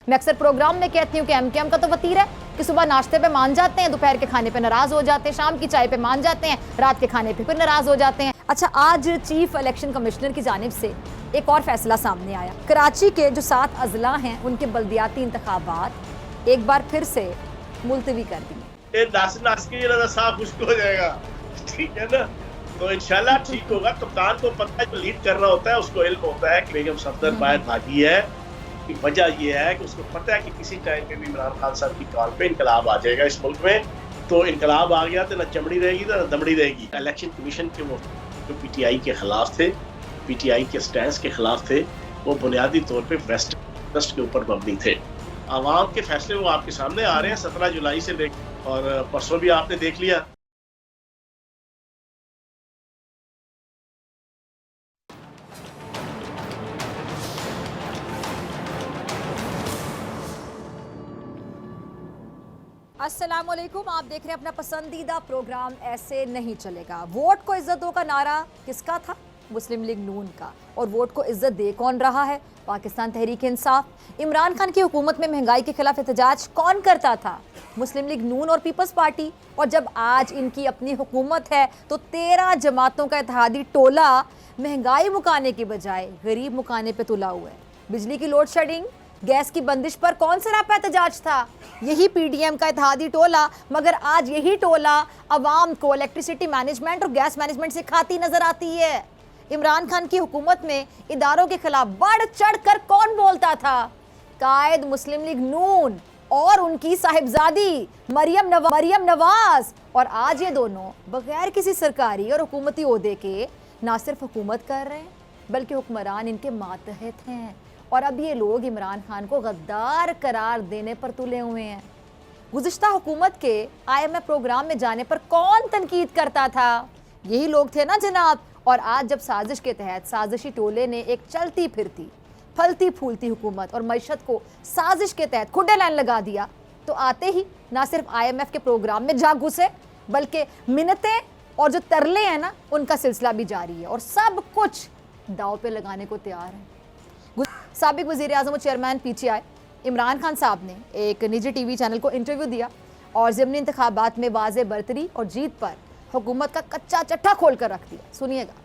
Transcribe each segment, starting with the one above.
मैं अक्सर प्रोग्राम में कहती हूँ कि एमकेएम का तो वतीरा है कि सुबह नाश्ते पे मान जाते हैं, दोपहर के खाने पे नाराज हो जाते हैं, शाम की चाय पे मान जाते हैं, रात के खाने पे फिर नाराज हो जाते हैं। अच्छा, आज चीफ इलेक्शन कमिश्नर की जानिब से एक और फैसला सामने आया। कराची के जो 7 अजला हैं उनके बल्दियाती इंतखाबात एक बार फिर से मुलतवी कर दिए। खुश्क हो जाएगा, ठीक है ना, तो इंशाल्लाह ठीक होगा। कप्तान को पता है, जो लीड कर रहा होता है उसको इल्म होता है कि बेगम सफदर बाहर भागी है। की वजह यह है कि उसको पता है कि किसी टाइम पे भी इमरान खान साहब की कॉल पे इनकलाब आ जाएगा इस मुल्क में। तो इनकलाब आ गया तो ना चमड़ी रहेगी ना दमड़ी रहेगी। इलेक्शन कमीशन के वो जो पीटीआई के खिलाफ थे, पीटीआई के स्टैंड के खिलाफ थे, वो बुनियादी तौर पे वेस्ट इंटरेस्ट के ऊपर मबनी थे। आवाम के फैसले वो आपके सामने आ रहे हैं 17 जुलाई से लेकर, और परसों भी आपने देख लिया। अस्सलाम वालेकुम, आप देख रहे हैं अपना पसंदीदा प्रोग्राम ऐसे नहीं चलेगा। वोट को इज्जत दो का नारा किसका था? मुस्लिम लीग नून का। और वोट को इज्जत दे कौन रहा है? पाकिस्तान तहरीक इंसाफ। इमरान खान की हुकूमत में महंगाई के खिलाफ एहतजाज कौन करता था? मुस्लिम लीग नून और पीपल्स पार्टी। और जब आज इनकी अपनी हुकूमत है तो 13 जमातों का इत्तेहादी टोला महंगाई मुकाने के बजाय गरीब मुकाने पे तुला हुआ है। बिजली की लोड शेडिंग, गैस की बंदिश पर कौन सा रापा एहतजाज था? यही पीडीएम का इत्तेहादी टोला। मगर आज यही टोला अवाम को इलेक्ट्रिसिटी मैनेजमेंट और गैस मैनेजमेंट सिखाती नजर आती है। इमरान खान की हुकूमत में इदारों के खिलाफ बढ़ चढ़ कर कौन बोलता था? कायद मुस्लिम लीग नून और उनकी साहिबजादी मरियम नवाज। और आज ये दोनों बगैर किसी सरकारी और हुकूमती ओहदे के ना सिर्फ हुकूमत कर रहे हैं बल्कि हुक्मरान इनके मातहत हैं। और अब ये लोग इमरान खान को गद्दार करार देने पर तुले हुए हैं। गुज़िश्ता हुकूमत के IMF प्रोग्राम में जाने पर कौन तनकीद करता था? यही लोग थे ना जनाब। और आज जब साजिश के तहत साजिशी टोले ने एक चलती फिरती फलती फूलती हुकूमत और मईशत को साजिश के तहत खुडे लाइन लगा दिया, तो आते ही ना सिर्फ IMF के प्रोग्राम में जा घुसे बल्कि मिन्नतें और जो तरले हैं ना उनका सिलसिला भी जारी है और सब कुछ दाव पे लगाने को तैयार है। साबिक वज़ीर आज़म और चेयरमैन PTI इमरान खान साहब ने एक निजी TV चैनल को इंटरव्यू दिया और ज़िमनी इंतखाबात में वाज़े बरतरी और जीत पर हुकूमत का कच्चा चट्टा खोल कर रख दिया। सुनिएगा।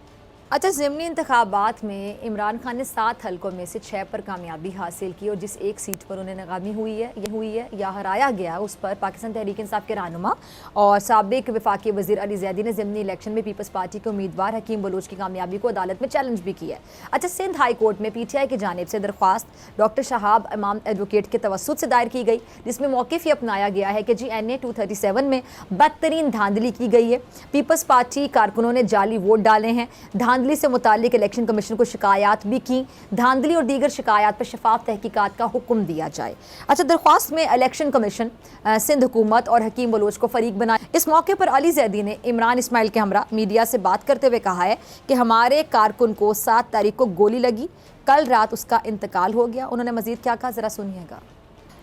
अच्छा, ज़िमनी इंतखाबात में इमरान खान ने 7 हलकों में से 6 पर कामयाबी हासिल की और जिस एक सीट पर उन्हें नाकामी हुई है या हराया गया उस पर पाकिस्तान तहरीक इंसाफ के रहनुमा और साबिक वफाकी वज़ीर अली ज़ैदी ने ज़िमनी इलेक्शन में पीपल्स पार्टी के उम्मीदवार हकीम बलोच की कामयाबी को अदालत में चैलेंज भी किया है। अच्छा, सिंध हाई कोर्ट में PTI की जानिब से दरख्वास्त डॉक्टर शहाब इमाम एडवोकेट के तवस्सुत से दायर की गई, जिसमें मौक़िफ़ ये अपनाया गया है कि NA 237 में बदतरीन धांधली की गई है। पीपल्स पार्टी कारकुनों ने जाली वोट डाले हैं। धांधली से मुतालिक इलेक्शन कमीशन को शिकायत भी की। धांधली और दीगर शिकायत पर शफाफ तहकीकात का हुक्म दिया जाए। अच्छा, दरख्वास्त में इलेक्शन कमीशन, सिंध हुकूमत और हकीम बलोच को फरीक बनाया। इस मौके पर अली ज़ैदी ने इमरान इस्माइल के हमरा मीडिया से बात करते हुए कहा है कि हमारे कारकुन को 7 तारीख को गोली लगी, कल रात उसका इंतकाल हो गया। उन्होंने मजीद क्या कहा, ज़रा सुनिएगा।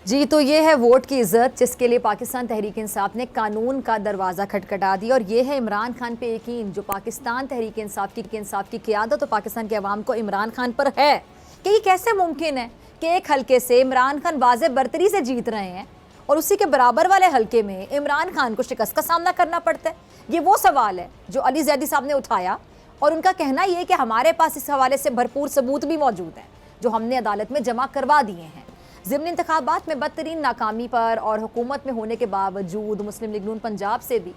जी, तो ये है वोट की इज्जत जिसके लिए पाकिस्तान तहरीक इंसाफ ने कानून का दरवाज़ा खटखटा दिया। और ये है इमरान खान पे यकीन जो पाकिस्तान तहरीक इंसाफ की क़यादत और पाकिस्तान के अवाम को इमरान खान पर है कि ये कैसे मुमकिन है कि एक हल्के से इमरान खान वाज़े बरतरी से जीत रहे हैं और उसी के बराबर वाले हल्के में इमरान खान को शिकस्त का सामना करना पड़ता है। ये वो सवाल है जो अली ज़ैदी साहब ने उठाया और उनका कहना ये कि हमारे पास इस हवाले से भरपूर सबूत भी मौजूद हैं जो हमने अदालत में जमा करवा दिए हैं। ज़िमनी इंतखाबात में बदतरीन नाकामी पर और हुकूमत में होने के बावजूद मुस्लिम लीग नून पंजाब से भी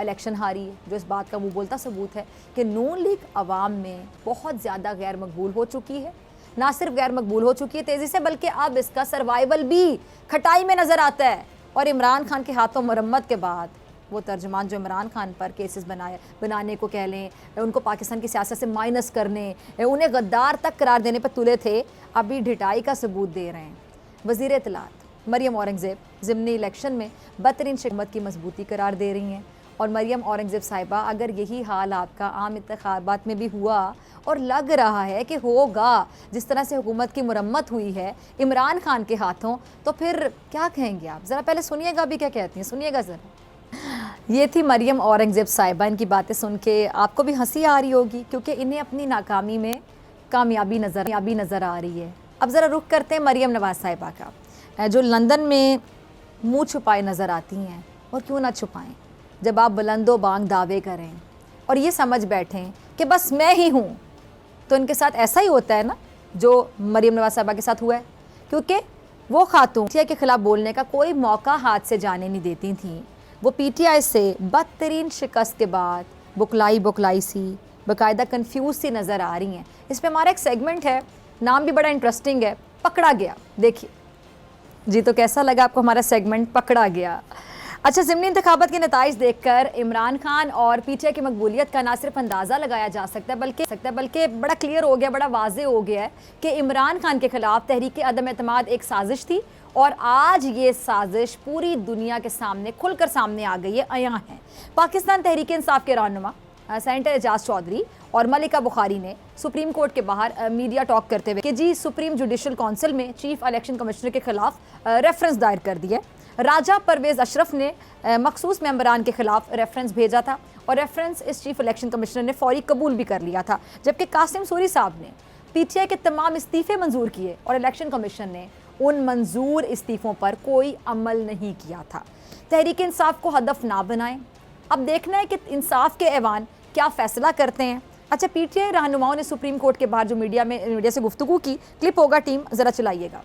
इलेक्शन हारी है, जो इस बात का मुँह बोलता सबूत है कि नून लीग अवाम में बहुत ज़्यादा गैर मकबूल हो चुकी है। ना सिर्फ गैर मकबूल हो चुकी है तेज़ी से, बल्कि अब इसका सर्वाइवल भी खटाई में नज़र आता है। और इमरान खान के हाथों मरम्मत के बाद वो तर्जमान जो इमरान खान पर केसेस बनाने को कह लें, उनको पाकिस्तान की सियासत से माइनस करने, उन्हें गद्दार तक करार देने पर तुले थे, अभी ढिटाई का सबूत दे रहे हैं। वज़ीर इत्तलात मरियम औरंगज़ेब ज़िमनी इलेक्शन में बदतरीन हुकूमत की मजबूती करार दे रही हैं। और मरियम औरंगज़ेब साहिबा, अगर यही हाल आपका आम इंतखाबात में भी हुआ और लग रहा है कि होगा, जिस तरह से हुकूमत की मुरम्मत हुई है इमरान खान के हाथों, तो फिर क्या कहेंगे आप? ज़रा पहले सुनिएगा अभी क्या कहती हैं, सुनिएगा ज़रा। ये थी मरियम औरंगज़ेब साहिबा। इनकी बातें सुन के आपको भी हंसी आ रही होगी क्योंकि इन्हें अपनी नाकामी में कामयाबी नज़र आ रही है। अब ज़रा रुख करते हैं मरियम नवाज़ साहिबा का। जो लंदन में मुंह छुपाए नज़र आती हैं, और क्यों ना छुपाएं जब आप बुलंदो बांग दावे करें और ये समझ बैठें कि बस मैं ही हूँ, तो इनके साथ ऐसा ही होता है ना जो मरीम नवाज साहबा के साथ हुआ है, क्योंकि वो खातून पीटीआई के खिलाफ बोलने का कोई मौका हाथ से जाने नहीं देती थी। वो पीटीआई से बदतरीन शिकस्त के बाद बुकलाई सी, बाकायदा कंफ्यूज सी नज़र आ रही हैं। इस पर हमारा एक सेगमेंट है, नाम भी बड़ा इंटरेस्टिंग है, पकड़ा गया। देखिए जी, तो कैसा लगा आपको हमारा सेगमेंट पकड़ा गया? अच्छा, ज़िमनी इंतखाबात के नताइज देखकर इमरान खान और पीटीआई की मकबूलियत का ना सिर्फ अंदाज़ा लगाया जा सकता है बल्कि बड़ा क्लियर हो गया, बड़ा वाज़े हो गया है कि इमरान खान के खिलाफ तहरीक अदम एतमाद एक साजिश थी, और आज ये साजिश पूरी दुनिया के सामने खुलकर सामने आ गई है, अयां है। पाकिस्तान तहरीक इंसाफ के रहनुमा सेनेटर एजाज चौधरी और मलिका बुखारी ने सुप्रीम कोर्ट के बाहर मीडिया टॉक करते हुए कि जी सुप्रीम जुडिशल काउंसिल में चीफ इलेक्शन कमिश्नर के खिलाफ रेफरेंस दायर कर दिया। राजा परवेज़ अशरफ ने मखसूस मेंबरान के खिलाफ रेफरेंस भेजा था, और रेफरेंस इस चीफ इलेक्शन कमिश्नर ने फौरी कबूल भी कर लिया था, जबकि कासिम सूरी साहब ने पीटीआई के तमाम इस्तीफ़े मंजूर किए और इलेक्शन कमीशन ने उन मंजूर इस्तीफ़ों पर कोई अमल नहीं किया था। तहरीक इंसाफ को हदफ ना बनाएं, अब देखना है कि इंसाफ के ऐवान क्या फ़ैसला करते हैं। अच्छा, पीटीआई रहनुमाओं ने सुप्रीम कोर्ट के बाहर जो मीडिया से गुफ्तगू की, क्लिप होगा, टीम ज़रा चलाइएगा।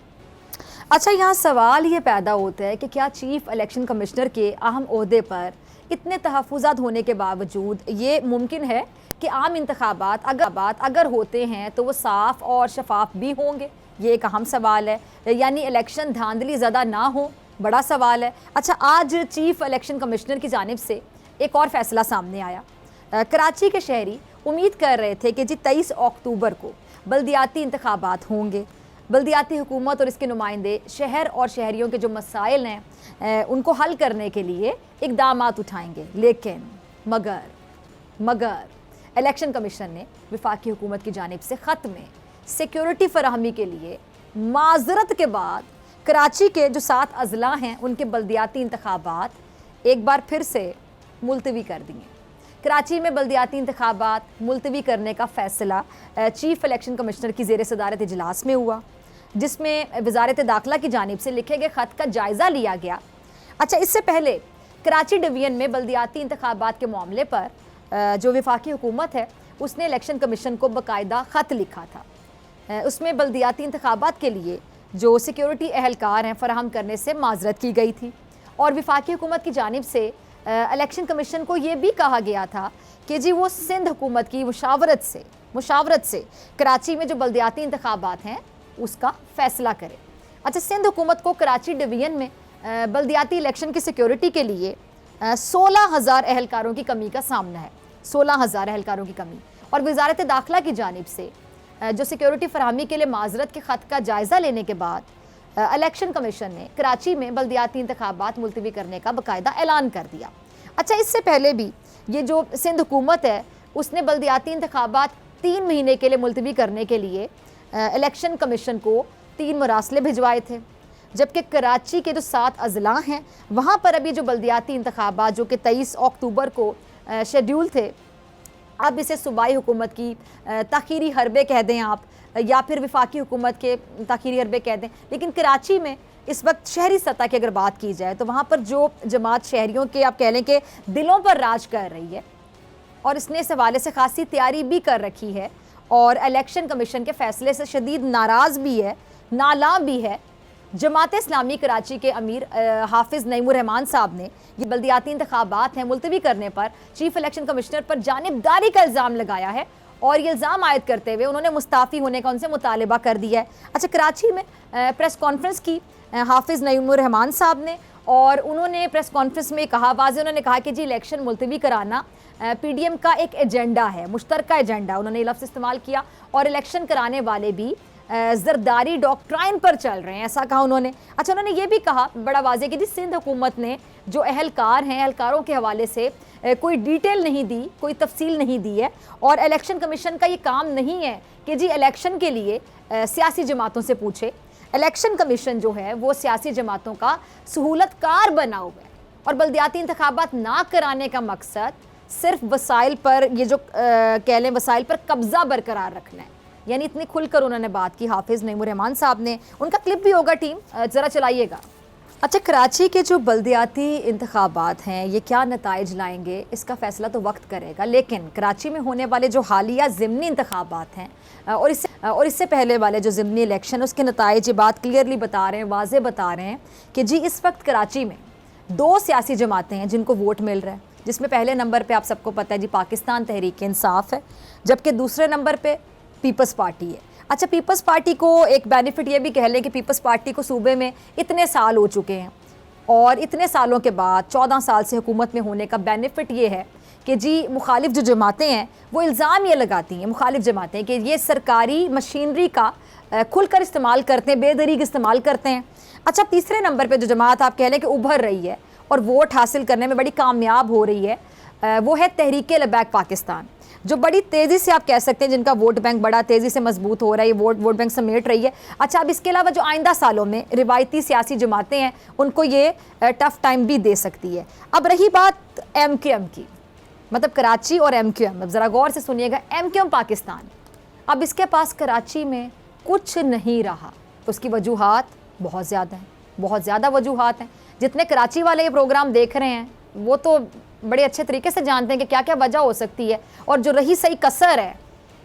अच्छा, यहाँ सवाल ये पैदा होता है कि क्या चीफ इलेक्शन कमिश्नर के अहम ओहदे पर इतने तहफ़्फ़ुज़ात होने के बावजूद ये मुमकिन है कि आम इंतखाबात अगर होते हैं तो वो साफ़ और शफाफ भी होंगे? ये एक अहम सवाल है, यानी इलेक्शन धांधली ज़्यादा ना हो, बड़ा सवाल है। अच्छा, आज चीफ इलेक्शन कमिश्नर की जानिब से एक और फैसला सामने आया। कराची के शहरी उम्मीद कर रहे थे कि जी 23 अक्टूबर को बल्दियाती इंतखाबात होंगे, बल्दियाती हुकूमत और इसके नुमाइंदे शहर और शहरियों के जो मसाइल हैं उनको हल करने के लिए इक़दामात उठाएंगे। लेकिन मगर इलेक्शन कमीशन ने वफाकी हुकूमत की जानिब से ख़त में सिक्योरिटी फराहमी के लिए माजरत के बाद कराची के जो 7 अजला हैं उनके बल्दियाती इंतखाबात एक बार फिर से मुलतवी कर दिए। कराची में बल्दियाती इंतखाबात मुलतवी करने का फ़ैसला चीफ इलेक्शन कमिश्नर की ज़ेर सदारत इजलास में हुआ, जिसमें वजारत दाखिला की जानिब से लिखे गए ख़त का जायज़ा लिया गया। अच्छा, इससे पहले कराची डिवीज़न में बल्दियाती इंतखाबात के मामले पर जो वफाकी हुकूमत है उसने इलेक्शन कमीशन को बाकायदा ख़त लिखा था। उसमें बल्दियाती इंतखाबात के लिए जो सिक्योरिटी एहलकार हैं फराहम करने से माजरत की गई थी, और वफाकी हुकूमत की जानिब से इलेक्शन कमीशन को ये भी कहा गया था कि जी वो सिंध हुकूमत की मुशावरत से कराची में जो बल्दियाती इंतखाबात हैं उसका फ़ैसला करे। अच्छा, सिंध हुकूमत को कराची डिवीज़न में बल्दियाती इलेक्शन की सिक्योरिटी के लिए 16,000 एहलकारों की कमी का सामना है, 16,000 एहलकारों की कमी। और वजारत दाखिला की जानिब से जो सिक्योरिटी फराहमी के लिए माजरत के ख़त का जायज़ा लेने के बाद इलेक्शन कमीशन ने कराची में बल्दियाती इंतखाबात मुलतवी करने का बाकायदा ऐलान कर दिया। अच्छा, इससे पहले भी ये जो सिंध हुकूमत है उसने बल्दियाती इंतखाबात 3 महीने के लिए मुलतवी करने के लिए इलेक्शन कमीशन को 3 मरासले भिजवाए थे, जबकि कराची के जो 7 अजला हैं वहाँ पर अभी जो बल्दियाती इंतखाबात जो कि 23 अक्टूबर को शेड्यूल थे, अब इसे सूबाई हुकूमत की ताख़ीरी हरबे कह दें आप, या फिर वफाकी हुकूमत के ताख़ीरी हरबे कह दें। लेकिन कराची में इस वक्त शहरी सतह की अगर बात की जाए तो वहाँ पर जो जमात शहरियों के आप कह लें कि दिलों पर राज कर रही है, और इसने इस हवाले से खासी तैयारी भी कर रखी है, और इलेक्शन कमीशन के फ़ैसले से शदीद नाराज़ भी है, नाला भी है। जमात इस्लामी कराची के अमीर हाफिज़ नईमुर रहमान साहब ने ये बल्दियाती इंतखाबात हैं मुलतवी करने पर चीफ इलेक्शन कमिश्नर पर जानिबदारी का इल्ज़ाम लगाया है, और ये इल्ज़ाम आयद करते हुए उन्होंने मुस्ताफ़ी होने का उनसे मुतालबा कर दिया है। अच्छा, कराची में प्रेस कॉन्फ्रेंस की हाफिज़ नईमुर रहमान साहब ने, और उन्होंने प्रेस कॉन्फ्रेंस में कहा, वाज़े उन्होंने कहा कि जी इलेक्शन मुलतवी कराना पीडीएम का एक एजेंडा है, मुश्तरका एजेंडा, उन्होंने ये लफ्ज़ इस्तेमाल किया, और इलेक्शन कराने वाले भी ज़रदारी डॉक्ट्राइन पर चल रहे हैं, ऐसा कहा उन्होंने। अच्छा, उन्होंने ये भी कहा बड़ा वाज़े कि जी सिंध हुकूमत ने जो एहलकार हैं, एहलकारों के हवाले से कोई डिटेल नहीं दी, कोई तफसील नहीं दी है, और इलेक्शन कमीशन का ये काम नहीं है कि जी इलेक्शन के लिए सियासी जमातों से पूछे। इलेक्शन कमीशन जो है वो सियासी जमातों का सहूलतकार बना हुआ है, और बल्दियाती इंतखाबात ना कराने का मकसद सिर्फ वसाइल पर, ये जो कह लें वसाइल पर कब्ज़ा बरकरार रखना है, यानी इतनी खुलकर उन्होंने बात की हाफिज़ नईमुर रहमान साहब ने। उनका क्लिप भी होगा टीम, ज़रा चलाइएगा। अच्छा, कराची के जो बल्दियाती इंतखाबात हैं ये क्या नताइज लाएंगे इसका फ़ैसला तो वक्त करेगा, लेकिन कराची में होने वाले जो हालिया ज़िमनी इंतखाबात हैं और इससे पहले वाले जो ज़िमनी इलेक्शन, उसके नताइज ये बात क्लियरली बता रहे हैं, वाज़े बता रहे हैं कि जी इस वक्त कराची में 2 सियासी जमातें हैं जिनको वोट मिल रहा है, जिसमें पहले नंबर पे आप सबको पता है जी पाकिस्तान तहरीक इंसाफ है, जबकि दूसरे नंबर पे पीपल्स पार्टी है। अच्छा, पीपल्स पार्टी को एक बेनिफिट ये भी कह लें कि पीपल्स पार्टी को सूबे में इतने साल हो चुके हैं और इतने सालों के बाद 14 साल से हुकूमत में होने का बेनिफिट ये है कि जी मुखालिफ जो जमातें हैं वो इल्ज़ाम ये लगाती हैं, मुखालिफ जमातें, कि ये सरकारी मशीनरी का खुलकर इस्तेमाल करते हैं, बेदरीग इस्तेमाल करते हैं। अच्छा, तीसरे नंबर पे जो जमात आप कह लें कि उभर रही है और वोट हासिल करने में बड़ी कामयाब हो रही है, वो है तहरीक लबैक पाकिस्तान, जो बड़ी तेज़ी से आप कह सकते हैं जिनका वोट बैंक बड़ा तेज़ी से मजबूत हो रहा है, वोट बैंक समेट रही है। अच्छा, अब इसके अलावा जो आइंदा सालों में रिवायती सियासी जमातें हैं उनको ये टफ़ टाइम भी दे सकती है। अब रही बात MQM की, मतलब कराची और MQM, अब ज़रा गौर से सुनिएगा, MQM पाकिस्तान, अब इसके पास कराची में कुछ नहीं रहा, उसकी वजूहात बहुत ज़्यादा हैं, बहुत ज़्यादा वजूहात हैं। जितने कराची वाले ये प्रोग्राम देख रहे हैं वो तो बड़े अच्छे तरीके से जानते हैं कि क्या क्या वजह हो सकती है। और जो रही सही कसर है,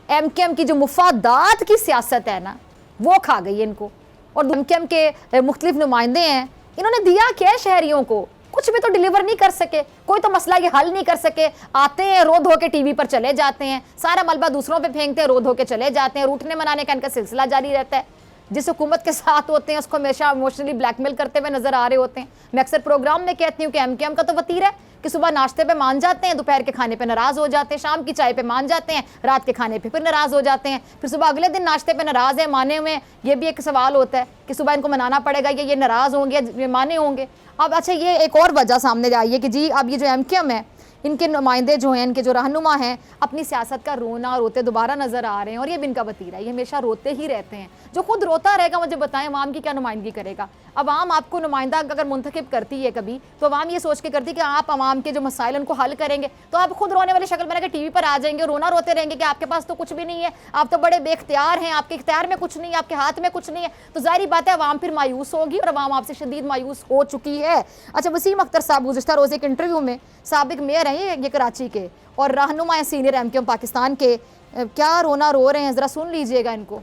MQM की जो मुफादात की सियासत है ना, वो खा गई इनको। और MQM के मुख्तलिफ नुमाइंदे हैं, इन्होंने दिया क्या है शहरियों को, कुछ भी तो डिलीवर नहीं कर सके, कोई तो मसला ये हल नहीं कर सके। आते हैं, रो धो के TV पर चले जाते हैं, सारा मलबा दूसरों पे फेंकते हैं, रो धो के चले जाते हैं, रूठने मनाने का इनका सिलसिला जारी रहता है। जिस हुकूमत के साथ होते हैं उसको हमेशा इमोशनली ब्लैकमेल करते हुए नजर आ रहे होते हैं। मैं अक्सर प्रोग्राम में कहती हूँ कि MQM का तो वतीरा है कि सुबह नाश्ते पे मान जाते हैं, दोपहर के खाने पे नाराज़ हो जाते हैं, शाम की चाय पे मान जाते हैं, रात के खाने पे फिर नाराज़ हो जाते हैं, फिर सुबह अगले दिन नाश्ते पे नाराज़ है, माने हुए। ये भी एक सवाल होता है कि सुबह इनको मनाना पड़ेगा, ये नाराज़ होंगे, ये माने होंगे। अब अच्छा, ये एक और वजह सामने आई है कि जी अब ये जो MQM है, इनके नुमाइंदे जो हैं, इनके जो रहनुमा हैं, अपनी सियासत का रोना रोते दोबारा नज़र आ रहे हैं। और ये भी इनका वतीरा है, ये हमेशा रोते ही रहते हैं। जो खुद रोता रहेगा मुझे बताएं अवाम की क्या नुमाइंदगी करेगा। अवाम आपको नुमाइंदा अगर मुंतखब करती है कभी, तो अवाम ये सोच के करती है कि आप अवाम के जो मसाइल उनको हल करेंगे, तो आप खुद रोने वाली शक्ल बना के TV पर आ जाएंगे, रोना रोते रहेंगे कि आपके पास तो कुछ भी नहीं है, आप तो बड़े बेख्तियार हैं, आपके इख्तियार में कुछ नहीं है, आपके हाथ में कुछ नहीं है। तो जाहिर बात है अवाम फिर मायूस होगी और अवाम आपसे शदीद मायूस हो चुकी है। अच्छा, वसीम अख्तर साहब गुज़िश्ता रोज़ एक इंटरव्यू में, साबिक मेयर हैं ये कराची के और रहनुमा हैं सीनियर MQM पाकिस्तान के, क्या रोना रो रहे हैं, ज़रा सुन लीजिएगा इनको।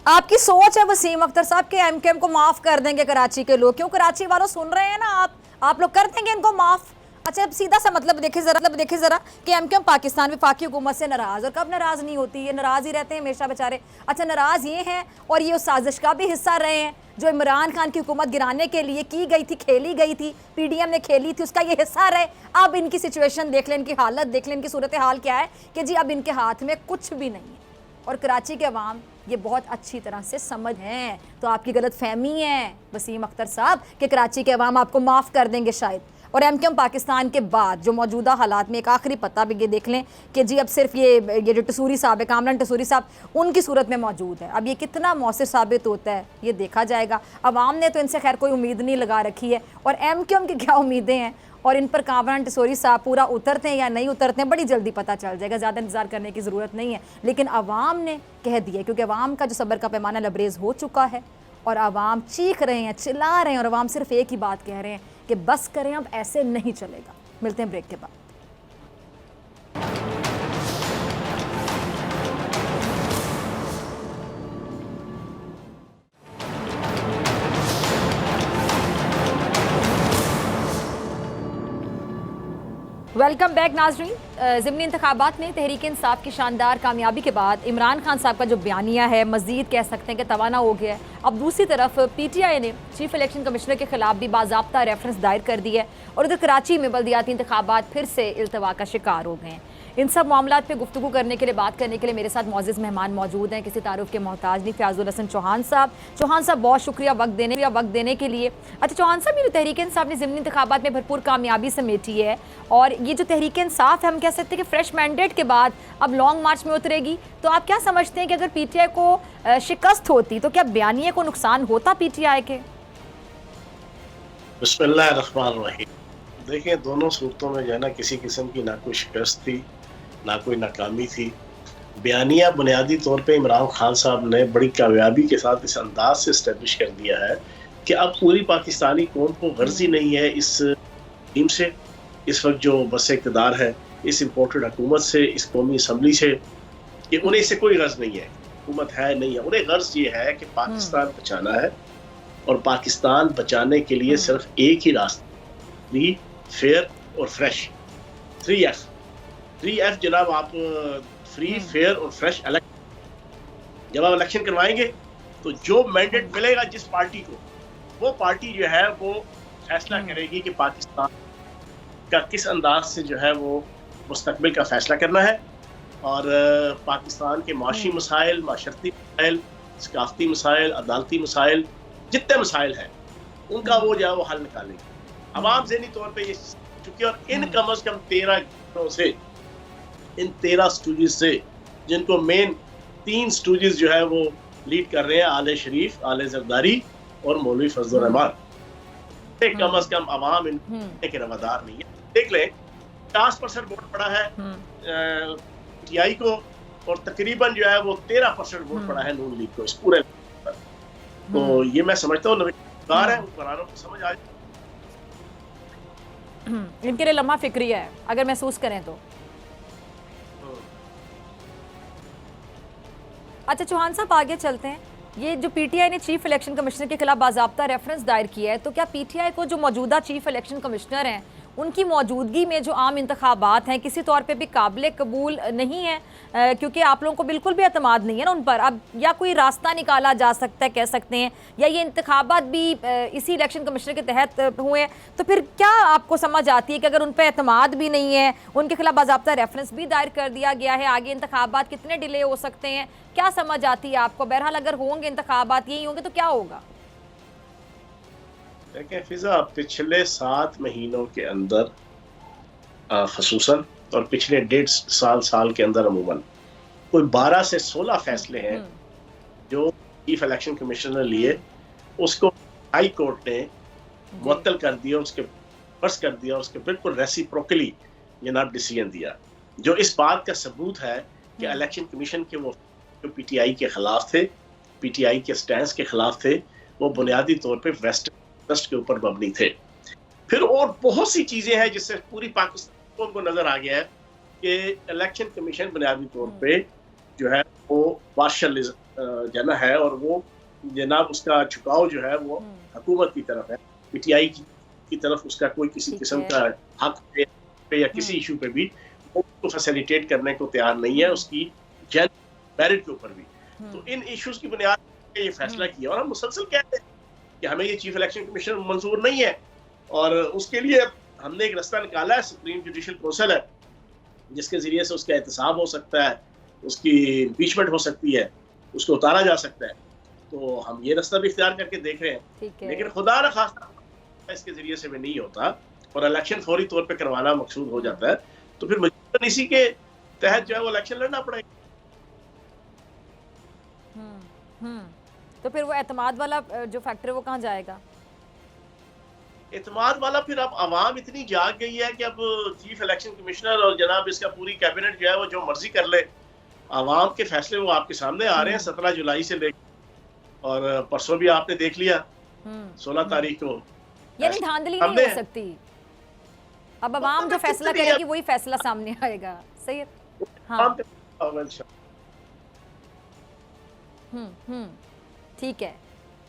आपकी सोच है वसीम अख्तर साहब के MQM को माफ़ कर देंगे कराची के लोग? क्यों कराची वालों सुन रहे हैं ना आप लोग कर देंगे इनको माफ़? अच्छा, अब सीधा सा मतलब देखे ज़रा कि MQM पाकिस्तान वफाकी हुकूमत से नाराज़, और कब नाराज़ नहीं होती, ये नाराज़ ही रहते हैं हमेशा बेचारे। अच्छा, नाराज़ ये हैं और ये उस साजिश का भी हिस्सा रहे हैं जो इमरान खान की हुकूमत गिराने के लिए की गई थी, खेली गई थी, PDM ने खेली थी, उसका ये हिस्सा रहे। अब इनकी सिचुएशन देख लें, इनकी हालत देख लें, इनकी सूरत हाल क्या है कि जी अब इनके हाथ में कुछ भी नहीं है। और कराची के अवाम ये बहुत अच्छी तरह से समझ हैं। तो आपकी गलत फहमी है वसीम अख्तर साहब कि कराची के अवाम आपको माफ़ कर देंगे शायद। और MQM पाकिस्तान के बाद जो मौजूदा हालात में एक आखिरी पता भी ये देख लें कि जी अब सिर्फ ये जो टसूरी साहब है, कामरान टसूरी साहब, उनकी सूरत में मौजूद है। अब ये कितना मौसर साबित होता है ये देखा जाएगा। अवाम ने तो इनसे खैर कोई उम्मीद नहीं लगा रखी है, और MQM की क्या उम्मीदें हैं और इन पर कामरान टसूरी साहब पूरा उतरते हैं या नहीं उतरते हैं, बड़ी जल्दी पता चल जाएगा, ज़्यादा इंतज़ार करने की ज़रूरत नहीं है। लेकिन अवाम ने कह दिया, क्योंकि अवाम का जो सब्र का पैमाना लबरेज हो चुका है और अवाम चीख रहे हैं, चिल्ला रहे हैं, और अवाम सिर्फ एक ही बात कह रहे हैं कि बस करें, अब ऐसे नहीं चलेगा। मिलते हैं ब्रेक के बाद। वेलकम बैक नाजरीन। ज़िमनी इंतखाबात में तहरीक इंसाफ की शानदार कामयाबी के बाद इमरान खान साहब का जो बयानिया है मज़ीद कह सकते हैं कि तवाना हो गया है। अब दूसरी तरफ PTI ने चीफ इलेक्शन कमिश्नर के खिलाफ भी बाज़ाब्ता रेफरेंस दायर कर दी है, और उधर कराची में बल्दियाती इंतखाबात फिर से इल्तवा का शिकार हो गए हैं। इन सब मामलात पे गुफ्तगू करने के लिए, बात करने के लिए मेरे साथ मौजूद मेहमान मौजूद हैं, किसी तारुफ के मोहताज नहीं, फ़याज़ुल हसन चौहान साहब। बहुत शुक्रिया वक्त देने के लिए। अच्छा चौहान साहब, ये जो तहरीक इंसाफ ने ज़िमनी इंतखाबात में भरपूर कामयाबी समेटी है, और ये जो तहरीक इंसाफ है हम कह सकते हैं कि फ्रेश मैंडेट के बाद अब लॉन्ग मार्च में उतरेगी, तो आप क्या समझते हैं कि अगर PTI को शिकस्त होती तो क्या बयानिए को नुकसान होता PTI के? बिस्मिल्लाहिर्रहमानिर्रहीम। देखिए, दोनों सूरतों में जो है ना, किसी किस्म की ना कोई शिकस्त थी ना कोई नाकामी थी। बयानिया बुनियादी तौर पे इमरान खान साहब ने बड़ी कामयाबी के साथ इस अंदाज से इस्टेब्लिश कर दिया है कि अब पूरी पाकिस्तानी कौम को गर्ज ही नहीं है इस टीम से, इस वक्त जो बस इक़्तिदार है, इस इम्पोर्टेड हुकूमत से, इस कौमी असम्बली से, कि उन्हें इससे कोई गर्ज नहीं है, हुकूमत है नहीं है, उन्हें गर्ज ये है कि पाकिस्तान बचाना है। और पाकिस्तान बचाने के लिए सिर्फ एक ही रास्ता, फ्री, फेयर और फ्रेश, 3F। 3F जनाब, आप फ्री, फेयर और फ्रेश इलेक्शन, जब आप इलेक्शन करवाएंगे तो जो मैंडेट मिलेगा जिस पार्टी को, वो पार्टी जो है वो फैसला करेगी कि पाकिस्तान का किस अंदाज से जो है वो मुस्तकबिल का फैसला करना है, और पाकिस्तान के माशी मसाइल, माशरती मसाइल, सकाफती मसाइल, अदालती मसाइल, जितने मसाइल हैं उनका वो जो है वो हल निकालेंगे। अवाम ज़हनी तौर पे ये चुकी, और इन कम अज़ कम 13 से, इन 13 स्टूडेंट्स से, जिनको मेन 3 स्टूडेंट्स जो है वो लीड कर रहे हैं, आले शरीफ, आले जरदारी और मौलवी फजलुर रहमान, कम अज़ कम अवाम इनके के रवादार नहीं है। देख लें 50% वोट पड़ा है PTI को, और तकरीबन जो है वो 13% वोट पड़ा है नून लीग को इस पूरे पर। तो ये मैं समझता हूँ नवीकार है, हुक्मरानों को समझ आ जाए, इनके लिए लम्हा फिक्रिया है अगर महसूस करें तो। अच्छा चौहान साहब, आगे चलते हैं। ये जो PTI ने चीफ इलेक्शन कमिश्नर के खिलाफ बाज़ाब्ता रेफरेंस दायर किया है, तो क्या PTI को जो मौजूदा चीफ इलेक्शन कमिश्नर हैं उनकी मौजूदगी में जो आम इंतखाबात हैं किसी तौर पे भी काबिल कबूल नहीं है, क्योंकि आप लोगों को बिल्कुल भी एतमाद नहीं है ना उन पर? अब या कोई रास्ता निकाला जा सकता है, कह सकते हैं, या ये इंतखाबात भी इसी इलेक्शन कमिश्नर के तहत हुए हैं, तो फिर क्या आपको समझ आती है कि अगर उन पर एतमाद भी नहीं है, उनके खिलाफ बाज़ाब्ता रेफरेंस भी दायर कर दिया गया है, आगे इंतखाबात कितने डिले हो सकते हैं, क्या समझ आती है आपको? बहरहाल अगर होंगे इंतखाबात, यही होंगे, तो क्या होगा? देखिए फिजा, पिछले 7 महीनों के अंदर खसूसन, और पिछले 1.5 साल के अंदर अमूमन कोई 12 से 16 फैसले हैं जो चीफ इलेक्शन कमिश्नर ने लिए, उसको हाई कोर्ट ने मुअत्तल कर दिया, उसके बर्स कर दिया, उसके बिल्कुल रेसिप्रोकली जनाब डिसीजन दिया, जो इस बात का सबूत है कि इलेक्शन कमीशन के वो जो PTI के खिलाफ थे, PTI के स्टैंड के खिलाफ थे, वो बुनियादी तौर पे वेस्ट के ऊपर मबनी थे। फिर और बहुत सी चीजें हैं जिससे पूरी पाकिस्तान को नजर आ गया है कि इलेक्शन कमीशन बुनियादी तौर पे जो है वो पार्शल जना है, और वो जनाब उसका झुकाव जो है वो हुकूमत की तरफ है, PTI की तरफ उसका कोई किसी किस्म का हक पे या किसी इशू पे भी उसको फैसिलिटेट करने को तैयार नहीं है, उसकी जन मेरिट के ऊपर भी। तो इन इश्यूज की बुनियाद पे ये फैसला किया, और हम मुसलसल कहते हैं कि हमें ये चीफ इलेक्शन कमीशन मंजूर नहीं है, और उसके लिए हमने एक रास्ता निकाला है, सुप्रीम जुडिशल काउंसिल है, जिसके जरिए से उसका एहतसाब हो सकता है, उसकी इम्पीचमेंट हो सकती है, उसको उतारा जा सकता है। तो हम ये रास्ता भी इख्तियार करके देख रहे हैं, लेकिन खुदा न खास्ता इसके जरिए से भी नहीं होता, और इलेक्शन फौरी तौर पर करवाना मकसूद हो जाता है, तो फिर मजबूरन इसी के तहत जो है वो इलेक्शन लड़ना पड़ेगा। तो फिर वो एतमाद वाला जो फैक्टर है वो कहाँ जाएगा? एतमाद वाला फिर अब आवाम इतनी जाग गई है कि अब चीफ इलेक्शन कमिश्नर और जनाब इसका पूरी कैबिनेट जो है वो जो मर्जी कर ले, आवाम के फैसले वो आपके सामने आ रहे हैं 17 जुलाई से लेकर, और परसों भी आपने देख लिया 16 तारीख को। यानी धांधली नहीं हो सकती, अब आवाम जो फैसला करेगी वही फैसला सामने आएगा। सही है, हाँ, ठीक है,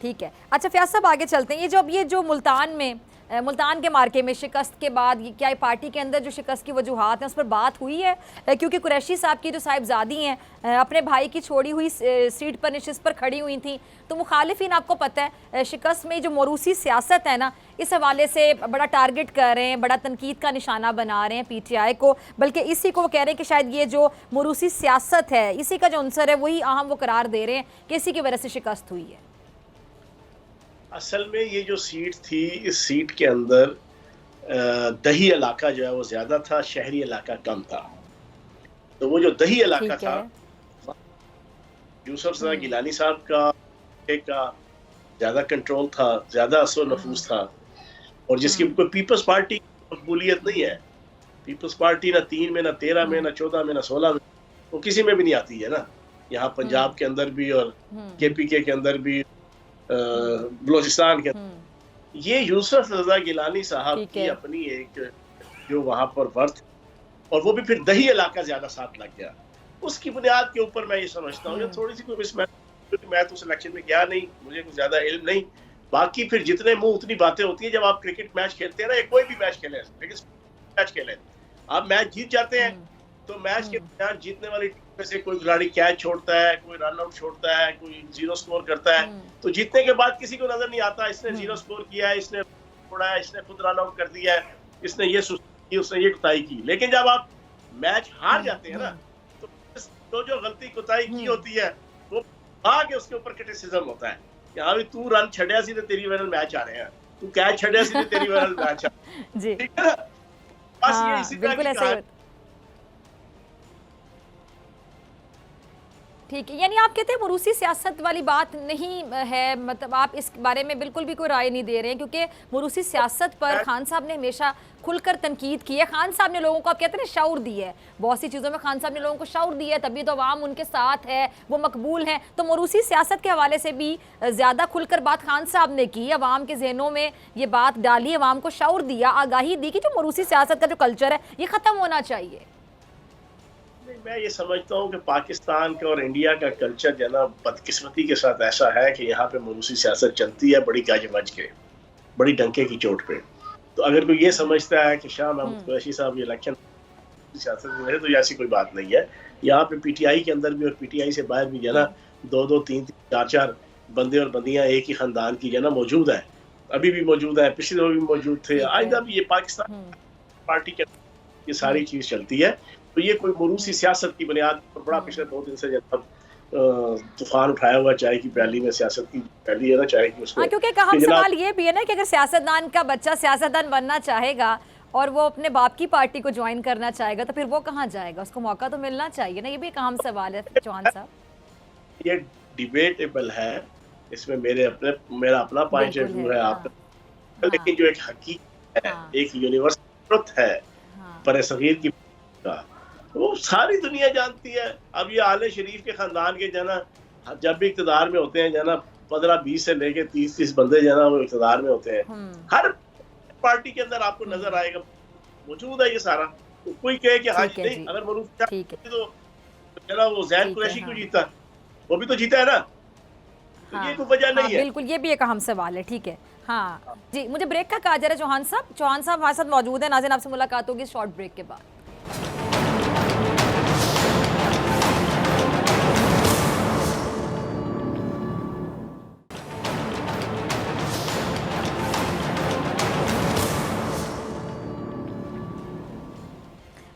ठीक है। अच्छा फयाज साहब, आगे चलते हैं। ये जो मुल्तान के मार्के में शिकस्त के बाद क्या ये पार्टी के अंदर जो शिकस्त की वजूहात हैं उस पर बात हुई है? क्योंकि कुरैशी साहब की जो साहिबजादी हैं अपने भाई की छोड़ी हुई सीट पर नशिस्त पर खड़ी हुई थी, तो मुखालिफिन आपको पता है शिकस्त में जो मरूसी सियासत है ना, इस हवाले से बड़ा टारगेट कर रहे हैं, बड़ा तनकीद का निशाना बना रहे हैं PTI को, बल्कि इसी को वो कह रहे हैं कि शायद ये जो मरूसी सियासत है, इसी का जो अंसर है वही अहम वो करार दे रहे हैं कि इसी की वजह से शिकस्त हुई है। असल में ये जो सीट थी, इस सीट के अंदर दही इलाका जो है वो ज्यादा था, शहरी इलाका कम था। तो वो जो दही इलाका था, यूसुफ ज़ा गिलानी साहब का ज्यादा कंट्रोल था, ज्यादा असर नफूस था, और जिसकी कोई पीपल्स पार्टी मकबूलियत नहीं है। पीपल्स पार्टी ना 3 में, ना 13 में, ना 14 में, ना 16 में, वो किसी में भी नहीं आती है ना। यहाँ पंजाब के अंदर भी और KPK के अंदर भी, बलोचिस्तान के अंदर। ये यूसुफ रजा गिलानी साहब की अपनी एक जो वहां पर वर्थ, और वो भी फिर दही इलाका ज्यादा साथ लग गया, उसकी बुनियाद के ऊपर मैं ये समझता हूँ थोड़ी सी कोई मिसमैच। मैं तो सिलेक्शन में गया नहीं, मुझे कुछ ज्यादा इल्म नहीं। बाकी फिर जितने मुंह उतनी बातें होती है। जब आप क्रिकेट मैच खेलते हैं ना, या कोई भी मैच खेले, लेकिन मैच खेले, आप मैच जीत जाते हैं, तो मैच के दौरान जीतने वाली टीम में से कोई खिलाड़ी कैच छोड़ता है, कोई रन आउट छोड़ता है, कोई 0 स्कोर करता है, तो जीतने के बाद किसी को नजर नहीं आता इसने 0 स्कोर किया है, इसने छोड़ा है, इसने खुद रन आउट कर दिया है, इसने ये सुस्ती, उसने ये कुताही की। लेकिन जब आप मैच हार जाते हैं ना, तो जो गलती कुताही की होती है वो आगे उसके ऊपर क्रिटिसिज्म होता है कि हाँ भी तू रन छड़िया सी, तेरी वजह मैच आ रहे हैं, तू कैच छड़िया सी, तेरी वजह मैच आ जी। ठीक है ना। बस ये इसी बिल्कुल ऐसा ही। ठीक है, यानी आप कहते हैं मुरूसी सियासत वाली बात नहीं है, मतलब आप इस बारे में बिल्कुल भी कोई राय नहीं दे रहे हैं, क्योंकि मुरूसी सियासत पर खान साहब ने हमेशा खुलकर तनकीद की है। खान साहब ने लोगों को, आप कहते हैं ना, शऊर दी है, बहुत सी चीज़ों में खान साहब ने लोगों को शऊर दी है, तभी तो अवाम उनके साथ है, वो मकबूल हैं। तो मुरूसी सियासत के हवाले से भी ज़्यादा खुलकर बात खान साहब ने की, अवाम के जहनों में ये बात डाली, अवाम को शऊर दिया, आगाही दी कि जो मुरूसी सियासत का जो कल्चर है ये ख़त्म होना चाहिए। मैं ये समझता हूँ कि पाकिस्तान का और इंडिया का कल्चर जो है ना, बदकिस्मती के साथ ऐसा है कि यहाँ पे मुरूसी सियासत चलती है बड़ी गाज-बज के, बड़ी डंके की चोट पे। तो अगर कोई ये समझता है कि शाह महमूद कुरैशी साहब ये इलेक्शन सियासत में है, तो ऐसी कोई बात नहीं है। यहाँ पे PTI के अंदर भी और PTI से बाहर भी जो है ना 2-2, 3-3, 4-4 बंदे और बंदियां एक ही खानदान की जो है ना मौजूद है, अभी भी मौजूद है, पिछले दौर भी मौजूद थे, आइंदा भी। ये पाकिस्तान पार्टी के ये सारी चीज चलती है। तो ये कोई मुरूसी सियासत की बुनियाद पर बड़ा पिछले 2 दिन से जब तूफान उठाया हुआ चाय की प्याली में, सियासत की प्याली है ना चाय की, उसको। क्योंकि अहम सवाल ये भी है ना कि अगर सियासतदान का बच्चा सियासतदान बनना चाहेगा और वो अपने बाप की पार्टी को ज्वाइन करना चाहेगा, तो फिर वो कहाँ जाएगा? उसको मौका तो मिलना चाहिए ना। ये भी एक अहम सवाल है चौहान साहब। ये डिबेटेबल है, इसमें मेरा अपना पॉइंट ऑफ व्यू है, आपका। लेकिन जो एक हकीकत है, एक यूनिवर्सल ट्रुथ है बरसगीर की का, वो सारी दुनिया जानती है। अब ये आले शरीफ के खानदान के जना जब भी इक़्तिदार में होते हैं जना, 15-20 से लेके 30-30 बंदे जना वो इक़्तिदार में होते हैं। हर पार्टी के अंदर आपको नजर आएगा, मौजूद है ये सारा। तो कोई कहे कि हाँ जी नहीं, अगर मरूफ तो जना वो ज़ैन कुरैशी क्यों जीता, वो भी तो जीता है ना। तो ये कोई वजह नहीं है। बिल्कुल, ये भी एक अहम सवाल है। ठीक है, हाँ जी, मुझे ब्रेक का कहा जा रहा है चौहान साहब हमारे साथ मौजूद है। नाज़रीन, आपसे मुलाकात होगी शॉर्ट ब्रेक के बाद।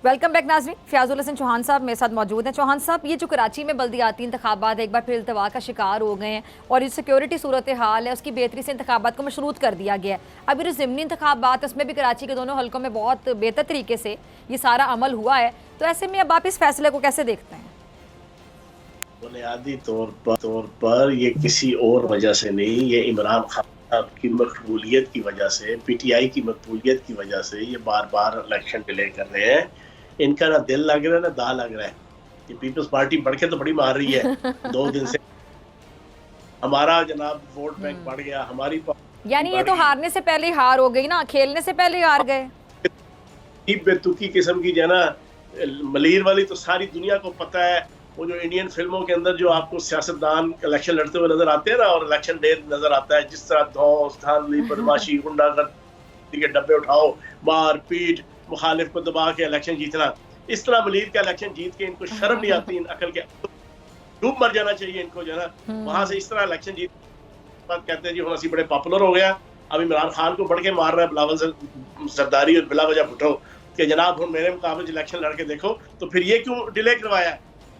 वेलकम बैक नाज़रीन। फ़याज़ुल हसन चौहान साहब मेरे साथ मौजूद हैं। चौहान साहब, ये जो कराची में बल्दियाती इंतखाबात एक बार फिर इल्तवा का शिकार हो गए हैं और ये सिक्योरिटी सूरत हाल है, उसकी बेहतरी से इंतखाबात को मशरूत कर दिया गया है। अभी जो ज़िमनी इंतखाबात, उसमें भी कराची के दोनों हल्कों में बहुत बेहतर तरीके से ये सारा अमल हुआ है। तो ऐसे में अब आप इस फैसले को कैसे देखते हैं? बुनियादी तौर पर ये किसी और वजह से नहीं, ये इमरान खान की मकबूलियत की वजह से, PTI की मकबूलियत की वजह से ये बार बार इलेक्शन डिले कर रहे हैं। इनका ना दिल लग रहा है ना दा लग रहा है। ये पीपल्स पार्टी बढ़ के तो बड़ी मार रही है 2 दिन से। हमारा जनाब वोट बैंक बढ़ गया, हमारी यानी ये तो हारने से पहले हार हो गई ना, खेलने से पहले हार गए। बेतुकी किस्म की जना मलीर वाली तो सारी दुनिया को पता है। वो जो इंडियन फिल्मों के अंदर जो आपको सियासतदान इलेक्शन लड़ते हुए नजर आते हैं ना, और इलेक्शन डे नजर आता है, जिस तरह धौंस धांधली बदमाशी गुंडागर्दी के डब्बे उठाओ, मार पीट, मुखालिफ को दबा के इलेक्शन जीतना, इस तरह मलीर का इलेक्शन जीत के इनको शर्म नहीं आती, इन अकल के डूब मर जाना चाहिए इनको जो है ना। वहां से इस तरह इलेक्शन जीत कहते हैं जी हम बड़े पॉपुलर हो गया, अब इमरान खान को बढ़ के मार रहा है बिलावल सरदारी और बिला वजह भुट्टो कि जनाब हम मेरे मुकाबले इलेक्शन लड़के देखो। तो फिर ये क्यों डिले करवाया?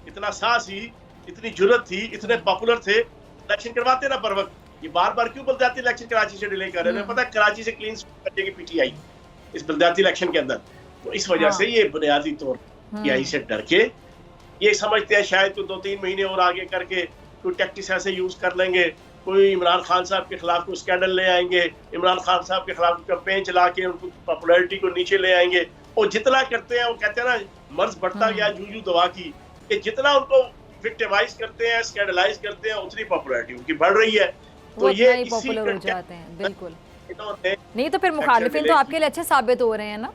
इतना साहस ही, इतनी जुर्रत थी, इतने पॉपुलर थे, इलेक्शन करवाते ना पर वक्त। ये बार बार क्यों बल्दियाती इलेक्शन कराची से डिले कर रहे हैं? पता है कराची से क्लीन स्वीप कर देगी PTI इस बल्दियाती इलेक्शन के अंदर। तो इस वजह से ये बुनियादी तौर PTI से डर के ये समझते हैं शायद कोई 2-3 महीने और आगे करके कोई टैक्टिक्स ऐसे यूज कर लेंगे, कोई इमरान खान साहब के खिलाफ कोई स्कैंडल ले आएंगे, इमरान खान साहब के खिलाफ कैंपेन चला के उनको पॉपुलैरिटी को नीचे ले आएंगे। और जितना करते हैं वो कहते हैं ना, मर्ज बढ़ता गया जूजू दवा की, कि जितना उनको विक्टिमाइज करते हैं, स्कैंडलाइज करते हैं, उतनी पॉपुलैरिटी उनकी बढ़ रही है। वो तो इतना ये ही इसी पॉपुलर हो कंटेक्स्ट जाते हैं, बिल्कुल। इन्होंने नहीं तो फिर मुखालिफिन तो आपके लिए अच्छे साबित हो रहे हैं ना।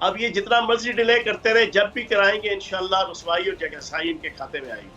अब ये जितना मर्जी डिले करते रहे, जब भी कराएंगे इंशाल्लाह रुसवाई और जगहसाई इनके खाते में आएगी।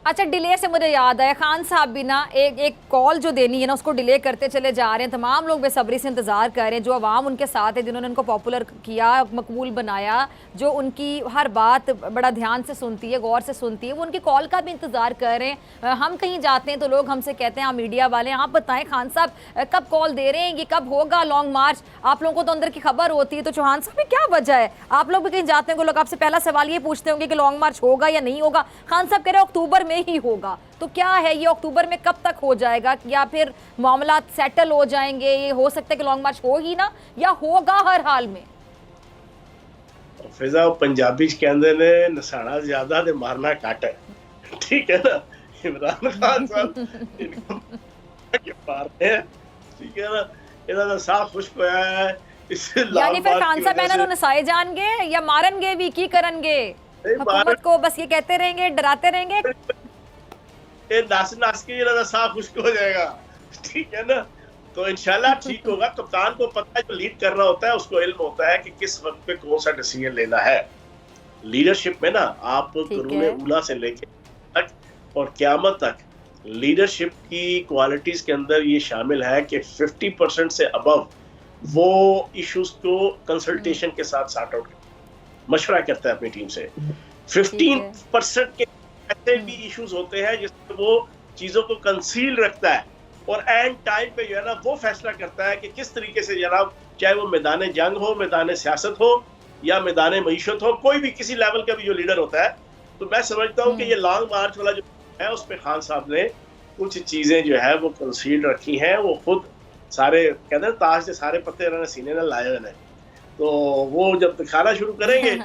अच्छा, डिले से मुझे याद आया, खान साहब भी ना एक कॉल जो देनी है ना उसको डिले करते चले जा रहे हैं। तमाम लोग बेसब्री से इंतजार कर रहे हैं, जो अवाम उनके साथ है, जिन्होंने उनको पॉपुलर किया, मकबूल बनाया, जो उनकी हर बात बड़ा ध्यान से सुनती है, गौर से सुनती है, वो उनकी कॉल का भी इंतजार कर रहे हैं। हम कहीं जाते हैं तो लोग हमसे कहते हैं, आप मीडिया वाले, आप बताएं खान साहब कब कॉल दे रहे हैं, ये कब होगा लॉन्ग मार्च? आप लोगों को तो अंदर की खबर होती है। तो चौहान साहब क्या वजह है? आप लोग भी कहीं जाते हैं, लोग आपसे पहला सवाल ये पूछते होंगे कि लॉन्ग मार्च होगा या नहीं होगा। खान साहब कह रहे हैं अक्टूबर में ही होगा, तो क्या है ये अक्टूबर में कब तक हो जाएगा? या फिर मामला सेटल हो जाएंगे? ये हो सकता है कि लॉन्ग मार्च हो ही ना, या होगा हर हाल में? फिजा पंजाबी कहते ने नसाना ज्यादा ते मारना घट है, ठीक है ना। इमरान खान साहब इनको मारते हैं, ठीक है ना। इन्होंने साफ खुश्क होया है इससे। यानी फिर खान साहब इन्होंने नसाए जाएंगे या मारनगे भी, की करनगे हुकूमत को? बस ये कहते रहेंगे, डराते रहेंगे? ये नाच के ये साफ खुश्क हो जाएगा, ठीक है ना। तो इंशाल्लाह ठीक होगा। कप्तान को पता है, जो लीड कर रहा होता है उसको इल्म होता है कि किस वक्त पे कौन सा डिसीजन लेना है। लीडरशिप में ना आप कुरूने उला से लेके तक और क़यामत तक लीडरशिप की क्वालिटीज के अंदर ये शामिल है कि 50% से अबव वो इश्यूज को कंसल्टेशन के साथ सॉर्ट आउट मशवरा करता है अपनी टीम से। 15% के ऐसे भी इश्यूज होते हैं जिसमें वो चीजों को कंसील रखता है और एंड टाइम पे जो है ना वो फैसला करता है कि किस तरीके से जनाब, चाहे वो मैदान जंग हो, मैदान सियासत हो या मैदान मईशत हो, कोई भी किसी लेवल का भी जो लीडर होता है। तो मैं समझता हूँ कि ये लॉन्ग मार्च वाला जो है उस पर खान साहब ने कुछ चीजें जो है वो कंसील रखी हैं। वो खुद सारे कहते हैं ताज के सारे पत्ते उन्होंने सीने में लाए हुए हैं, तो वो जब दिखाना शुरू करेंगे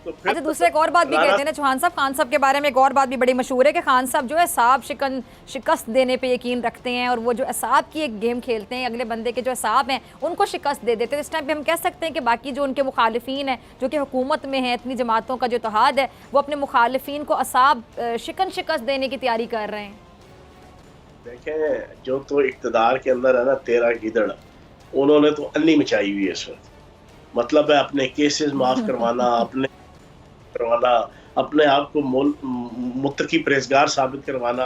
तो फिर अच्छा, दूसरे एक और बात भी कहते हैं ना चौहान साहब, खान साहब के बारे में एक और बात भी बड़ी मशहूर है कि खान साहब जो है साहब शिकस्त देने पे यकीन रखते हैं, और वो जो असाब की एक गेम खेलते हैं, अगले बंदे के जो असाब हैं उनको शिकस्त दे देते हैं। इस टाइम पे हम कह सकते हैं कि बाकी जो उनके मुखालिफिन हैं, जो कि हुकूमत में हैं, इतनी जमातों का जो इत्तेहाद है, वो अपने मुखालिफिन को असाब शिकस्त देने की तैयारी कर रहे हैं। देखें, जो तो इक़्तिदार के अंदर है ना तेरा गिदड़, उन्होंने तो अन्नी मचाई हुई है इस वक्त। मतलब है अपने केसेस माफ करवाना, अपने आप को मुत्तकी परहेज़गार साबित करवाना,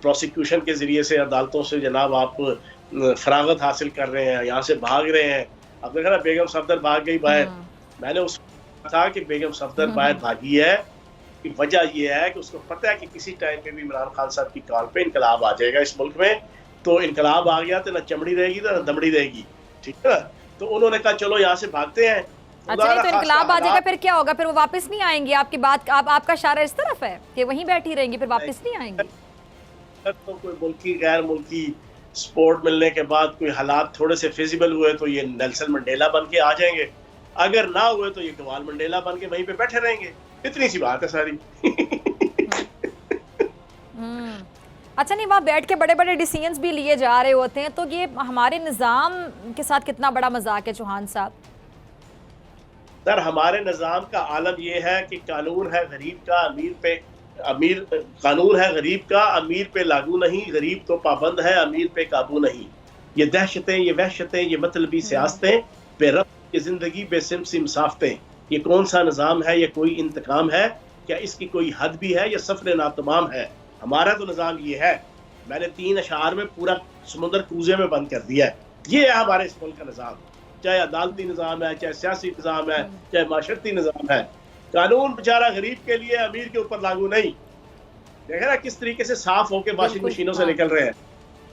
प्रोसिक्यूशन के जरिए से अदालतों से जनाब आप फरागत हासिल कर रहे हैं, यहाँ से भाग रहे हैं। अब देखा ना बेगम सफदर भाग गई बाहर। मैंने उस कहा कि बेगम सफदर बाहर भागी है कि वजह यह है कि उसको पता है कि किसी टाइम पे भी इमरान खान साहब की कॉल पे इनकलाब आ जाएगा इस मुल्क में। तो इनकलाब आ गया तो ना चमड़ी रहेगी ना दमड़ी रहेगी, ठीक है। तो उन्होंने कहा चलो यहाँ से भागते हैं। अच्छा, नहीं तो इनकलाब आ जाएगा फिर क्या होगा? फिर वो वापस नहीं आएंगी? आपकी बात आपका इशारा इस तरफ है कि वहीं बैठी रहेंगी, फिर वापस नहीं आएंगी? तो कोई मुल्की गैर मुल्की सपोर्ट मिलने के बाद कोई हालात थोड़े से फिजिबल हुए तो ये नेल्सन मंडेला बन के आ जाएंगे, अगर ना हुए तो ये गवाल मंडेला बन के वहीं पे बैठे रहेंगे। इतनी सी बात है सारी। अच्छा, नहीं, वहाँ बैठ के बड़े बड़े डिसीजंस भी लिए जा रहे होते हैं, तो ये हमारे निज़ाम के साथ कितना बड़ा मजाक है चौहान साहब? सर, हमारे निज़ाम का आलम यह है कि कानून है गरीब का, कानून है गरीब का, अमीर पे लागू नहीं, गरीब तो पाबंद है, अमीर पे काबू नहीं। ये दहशतें, ये वहशतें, ये मतलबी सियासतें, बेरब की जिंदगी, बेसिमसी मुसाफतें, ये कौन सा निज़ाम है? ये कोई इंतकाम है क्या? इसकी कोई हद भी है या सफर नातमाम है? हमारा तो निज़ाम ये है। मैंने 3 अशार में पूरा समुद्र कूजे में बंद कर दिया है। ये है हमारे इस मुल्क का निज़ाम, चाहे अदालती निज़ाम है, चाहे सियासी निज़ाम है, चाहे माशरती निज़ाम है। कानून बेचारा गरीब के लिए, अमीर के ऊपर लागू नहीं। देखे ना किस तरीके से साफ होके वॉशिंग मशीनों से निकल रहे हैं,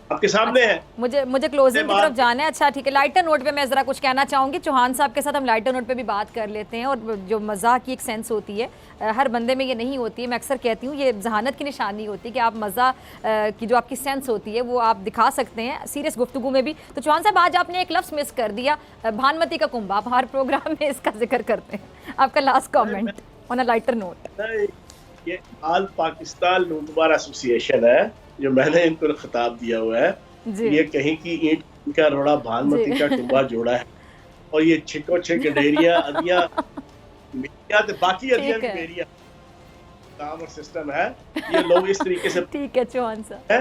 आपके सामने है। मुझे क्लोजिंग की तरफ जाना है। अच्छा, ठीक है, लाइटर नोट पे मैं जरा कुछ कहना चाहूंगी। चौहान साहब के साथ हम लाइटर नोट पे भी बात कर लेते हैं। और जो मज़ा की एक सेंस होती है, हर बंदे में ये नहीं होती है। मैं अक्सर कहती हूँ ये जहानत की निशानी होती है कि आप मज़ा की जो आपकी सेंस होती है वो आप दिखा सकते हैं सीरियस गुफ्तगू में भी। तो चौहान साहब, आज आपने एक लफ्ज़ मिस कर दिया, भानुमती का कुंभ। आप हर प्रोग्राम में इसका जिक्र करते हैं। आपका last comment on a lighter note. ये आल पाकिस्तान लूटमार एसोसिएशन है जो मैंने इनको खिताब दिया हुआ है। ये कहीं की ईंट का रोड़ा भानुमती का कुंभा जोड़ा है, और ये छिको छिक डेरिया अदिया क्या बाकी हदियां भी है। मेरी है। काम और सिस्टम है, ये लोग इस तरीके से ठीक है चौहान साहब, है।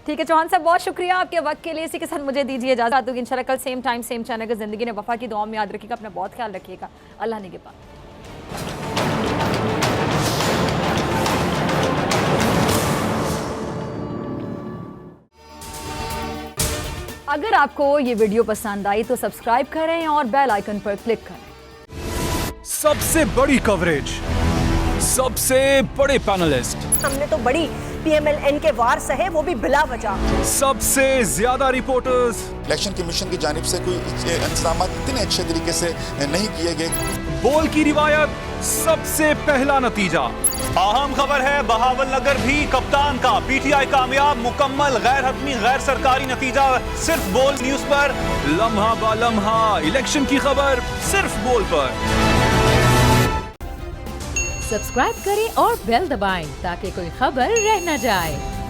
ठीक है चौहान साहब, बहुत शुक्रिया आपके वक्त के लिए। इसी के साथ मुझे दीजिए इजाजत। होगी इंशाल्लाह कल सेम टाइम सेम चैनल का जिंदगी ने वफा की दुआ में याद रखिएगा, अपना बहुत ख्याल रखिएगा। अल्लाह निगहबान। अगर आपको ये वीडियो पसंद आई तो सब्सक्राइब करें और बेल आइकन पर क्लिक करें। सबसे बड़ी कवरेज, सबसे बड़े पैनलिस्ट, हमने तो बड़ी पीएमएलएन के वार सहे, वो भी बिला वजह। सबसे ज्यादा रिपोर्टर्स, इलेक्शन कमीशन की जानिब से कोई इंतजाम इतने अच्छे तरीके से नहीं किए गए। बोल की रिवायत, सबसे पहला नतीजा। अहम खबर है बहावल नगर भी कप्तान का, पीटीआई कामयाब, मुकम्मल गैर हतमी गैर सरकारी नतीजा सिर्फ बोल न्यूज पर। लम्हा बा लम्हा इलेक्शन की खबर सिर्फ बोल पर। सब्सक्राइब करें और बेल दबाएं ताकि कोई खबर रह न जाए।